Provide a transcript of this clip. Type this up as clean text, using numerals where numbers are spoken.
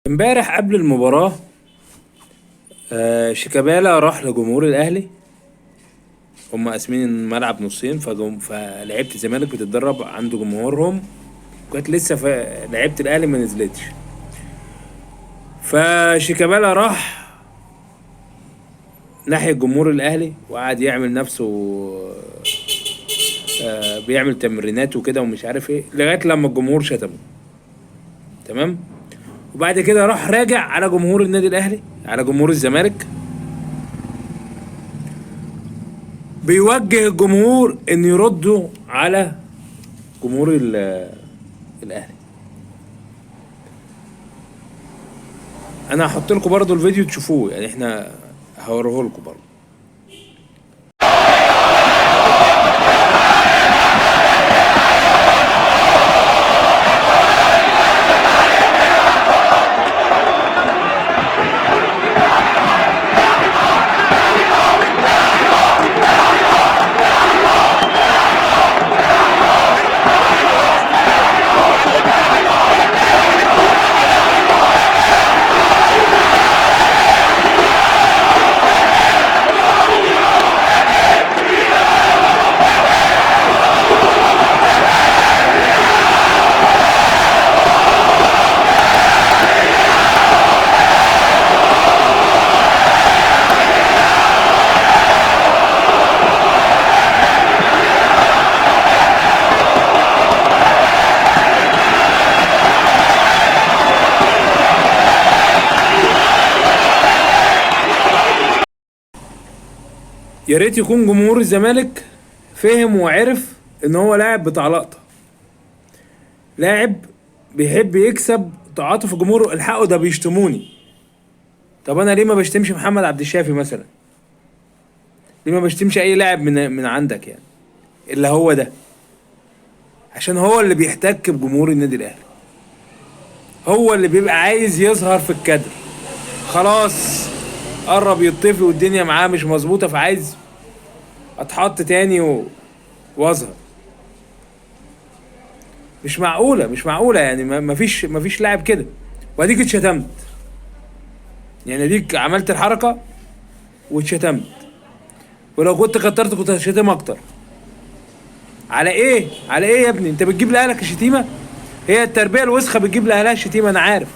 امبارح قبل المباراة شيكابالا راح لجمهور الأهلي. هم قاسمين الملعب نصين، فلعيبة الزمالك بتتدرب عند جمهورهم، كانت لسه لعيبة الأهلي ما نزلتش. فشيكابالا راح ناحية جمهور الأهلي وقعد يعمل نفسه بيعمل تمرينات وكده ومش عارف ايه لغاية لما الجمهور شتمه. تمام. وبعد كده راح راجع على جمهور النادي الأهلي، على جمهور الزمالك، بيوجه الجمهور ان يردوا على جمهور الاهلي. انا هحط لكم برضو الفيديو تشوفوه، يعني احنا هوريه لكم برضو. يا ريت يكون جمهور الزمالك فهم وعرف ان هو لاعب بتاع لقطه، لاعب بيحب يكسب تعاطف الجمهور. الحقوا ده بيشتموني، طب انا ليه ما بشتمش محمد عبد الشافي مثلا؟ ليه ما بشتمش اي لاعب من عندك يعني؟ اللي هو ده عشان هو اللي بيحتك بجمهور النادي الاهلي، هو اللي بيبقى عايز يظهر في الكادر، خلاص قرب يطفي والدنيا معاه مش مظبوطه، فعايز اتحط تاني واظهر. مش معقوله يعني مفيش لاعب كده. واديك اتشتمت، يعني اديك عملت الحركه واتشتمت، ولو كنت كترت كنت هتشتم اكتر. على ايه يا ابني؟ انت بتجيب لاهلك الشتيمه؟ هي التربيه الوسخه بتجيب لاهلها الشتيمه، انا عارف.